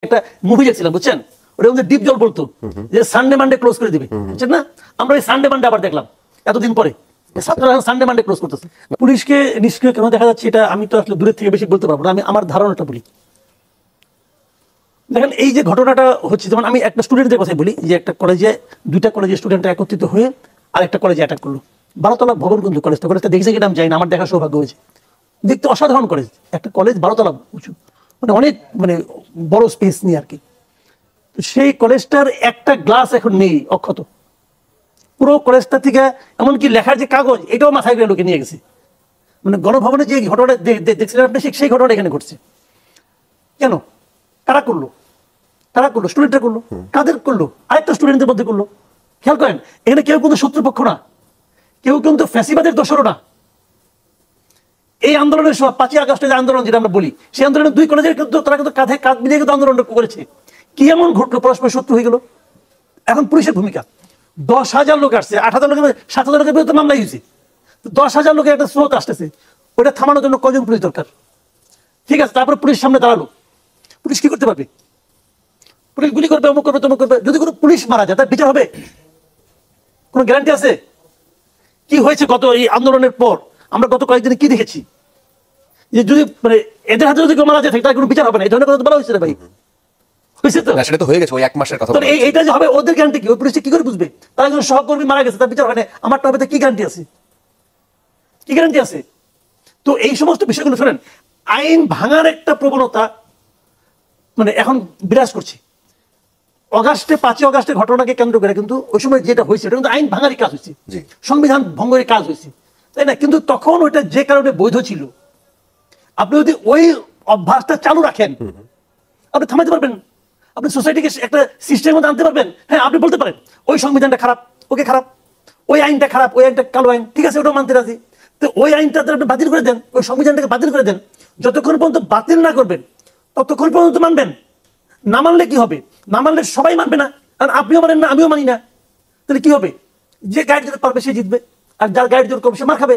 একটা মুভি দেখছিলাম বুঝছেন, ওটা মধ্যে ডিপ জল বলতো যে সানডে মানডে ক্লোজ করে দিবে, বুঝছেন না? আমরা এই সানডে মানডে আবার দেখলাম এতদিন পরে ছাত্ররা সানডে মানডে ক্লোজ করতেছে। পুলিশকে নিষ্ক্রিয় কেন দেখা যাচ্ছে এটা আমি তো আসলে দূরের থেকে বেশি বলতে পারবো না, আমি আমার ধারণাটা বলি। দেখেন এই যে ঘটনাটা হচ্ছে, যেমন আমি একটা স্টুডেন্টের কথাই বলি, যে একটা কলেজে দুইটা কলেজের স্টুডেন্টরা একত্রিত হয়ে আরেকটা কলেজে অ্যাটাক করলো। 12তলা ভবন কিন্তু কলেজটা দেখেছে কিনা আমি জানি না, আমার দেখার সৌভাগ্য হয়েছে। দেখতে অসাধারণ কলেজ, একটা কলেজ 12তলা উঁচু, মানে অনেক মানে বড় স্পেস নিয়ে আর কি। সেই কলেজটার একটা গ্লাস এখন নেই, অক্ষত। পুরো কলেজটা থেকে এমনকি লেখার যে কাগজ এটাও মাথায় করে লোকে নিয়ে গেছে। মানে গণভবনে যে ঘটনাটা দেখছিলেন আপনি, সেই ঘটনাটা এখানে ঘটছে। কেন? কারা করলো? কারা করলো? স্টুডেন্টরা করলো। কাদের করলো? আরেকটা স্টুডেন্টদের মধ্যে করলো। খেয়াল করেন, এখানে কেউ কিন্তু শত্রুপক্ষ না, কেউ কিন্তু ফ্যাসিবাদের দোসরও না। এই আন্দোলনের সময় 5ই আগস্টের যে আন্দোলন যেটা আমরা বলি, সেই আন্দোলনে দুই কলেজের কিন্তু তারা কিন্তু কাঁধে কাঁধ মিলিয়ে কিন্তু আন্দোলন করেছে। কি এমন ঘটলো পরস্পর শত্রু হয়ে গেল? এখন পুলিশের ভূমিকা, 10,000 লোক আসছে, 8,000 লোকের 7,000 লোকের বিরুদ্ধে মামলা হয়েছে, 10,000 লোকের একটা স্রোত আসতেছে, ওটা থামানোর জন্য কজন পুলিশ দরকার? ঠিক আছে, তারপরে পুলিশ সামনে দাঁড়ালো, পুলিশ কি করতে পারবে? পুলিশ গুলি করবে, অমুক করবে, তমুক করবে। যদি কোনো পুলিশ মারা যায় তার বিচার হবে? কোনো গ্যারান্টি আছে? কি হয়েছে গত এই আন্দোলনের পর? আমরা গত কয়েকদিনে কি দেখেছি, যে যদি মানে এদের হাতে যদি কেউ মারা যায় তার কোনো বিচার হবে না, এই ধরনের কথা বলা হয়েছে না ভাই? হয়েছে তো, সেটা তো হয়ে গেছে, ওই 1 মাসের কথা। এইটা যে হবে ওদের গ্যারান্টি কি? ওই পুলিশ কি করে বুঝবে? তার একজন সহকর্মী মারা গেছে, তার বিচার হয় না, আমারটা হবে, কি গ্যারান্টি আছে? কি গ্যারান্টি আছে? তো এই সমস্ত বিষয়গুলো শোনেন, আইন ভাঙার একটা প্রবণতা মানে এখন বিরাজ করছে। 5ই অগাস্টের ঘটনাকে কেন্দ্র করে কিন্তু ওই সময় যেটা হয়েছে এটা কিন্তু আইন ভাঙারই কাজ হয়েছে, সংবিধান ভঙ্গের কাজ হয়েছে, তাই না? কিন্তু তখন ওইটা যে কারণে বৈধ ছিল, আপনি যদি ওই অভ্যাসটা চালু রাখেন আপনি থামাতে পারবেন, আপনি সোসাইটিকে একটা সিস্টেমের মধ্যে আনতে পারবেন। হ্যাঁ, আপনি বলতে পারেন ওই সংবিধানটা খারাপ, ওকে খারাপ, ওই আইনটা খারাপ, ওই আইনটা কালো আইন, ঠিক আছে, ওটাও মানতে রাজি। তো ওই আইনটা আপনি বাতিল করে দেন, ওই সংবিধানটাকে বাতিল করে দেন। যতক্ষণ পর্যন্ত বাতিল না করবেন ততক্ষণ পর্যন্ত মানবেন। না মানলে কি হবে? না মানলে সবাই মানবে না, কারণ আপনিও মানেন না, আমিও মানি না। তাহলে কি হবে? যে গাইড দিতে পারবে সে জিতবে, আর যার গাইড জোর করবে সে মার খাবে।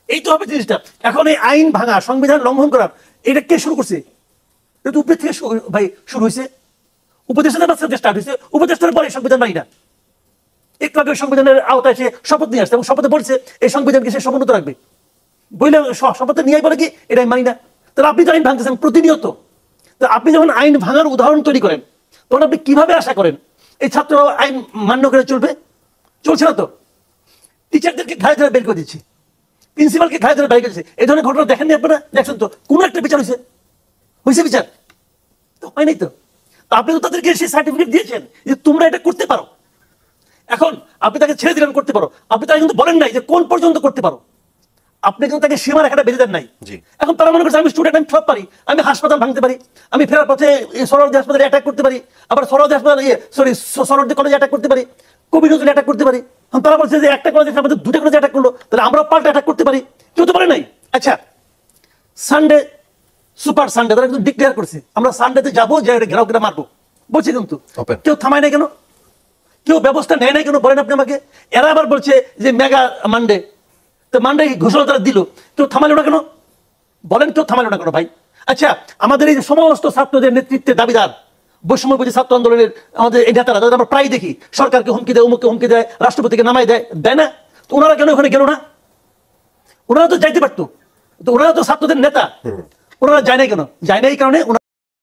এই তো হবে জিনিসটা। এখন এই আইন ভাঙা, সংবিধান লঙ্ঘন করা, এটা কে শুরু করছে? এটা তো উপর থেকে ভাই শুরু হয়েছে, উপদেষ্টাদের মাঝখান থেকে স্টার্ট হয়েছে। উপদেষ্টার পরে সংবিধান মানি না, একটু আগে সংবিধানের আওতায় সে শপথ নিয়ে আসছে এবং শপথে বলছে এই সংবিধানকে সে সমুন্নত রাখবে। বললে শপথে নিয়ে বলে কি এটা আমি মানি না। তাহলে আপনি তো আইন ভাঙতেছেন প্রতিনিয়ত। তো আপনি যখন আইন ভাঙার উদাহরণ তৈরি করেন তখন আপনি কিভাবে আশা করেন এই ছাত্ররা আইন মান্য করে চলবে? চলছে না তো। টিচারদেরকে ঘাড়ে ধরে বের করে দিচ্ছে, প্রিন্সিপালকে ঘাড়ে ধরে বের করে দিচ্ছে। এই ধরনের ঘটনা দেখেননি আপনারা? দেখছেন তো, কোনো একটা বিচার হয়েছে? হয়েছে বিচার? তো হয়নি তো। আপনি তো তাদেরকে সেই সার্টিফিকেট দিয়েছেন যে তোমরা এটা করতে পারো। এখন আপনি তাকে ছেড়ে দিলেন করতে পারো, আপনি তাকে কিন্তু বলেন নাই যে কোন পর্যন্ত করতে পারো। আপনি কিন্তু তাকে সীমা রেখাটা বেঁধে দেন নাই। এখন তারা মনে করছে আমি স্টুডেন্ট, আমি সব পারি, আমি হাসপাতাল ভাঙতে পারি, আমি ফেরার পথে সরোয়ার্দী হাসপাতালে অ্যাটাক করতে পারি, আবার সরোয়ার্দী হাসপাতাল সরোয়ার্দী কলেজে অ্যাটাক করতে পারি, কবি নজরুল অ্যাটাক করতে পারি। তারা বলছে যে একটা কলেজে আমাদের 2টা কলেজে অ্যাটাক করলো, তাহলে আমরাও পাল্টা অ্যাটাক করতে পারি। কেউ তো বলে নাই। আচ্ছা, সানডে সুপার সানডে তারা কিন্তু ডিক্লেয়ার করছে আমরা সানডেতে যাবো, যে ঘেরাও করে মারবো বলছে, কিন্তু কেউ থামায় নাই কেন? কেউ ব্যবস্থা নেয় নাই কেন? বলেন আপনি আমাকে। এরা আবার বলছে যে মেগা মানডে, তো মানডে ঘোষণা তারা দিল, কেউ থামালো না কেন? বলেন, কেউ থামালো না কেন ভাই? আচ্ছা, আমাদের এই সমস্ত ছাত্রদের নেতৃত্বে দাবিদার বৈষম্যবিরোধী ছাত্র আন্দোলনের আমাদের এই নেতারা, তাদের আমরা প্রায় দেখি সরকারকে হুমকি দেয়, অমুককে হুমকি দেয়, রাষ্ট্রপতিকে নামাই দেয়, দেয় না? তো ওনারা কেন ওখানে গেল না? ওনারা তো যাইতে পারতো, তো ওনারা তো ছাত্রদের নেতা, ওনারা যায় না কেন? যায় না এই কারণে ওনারা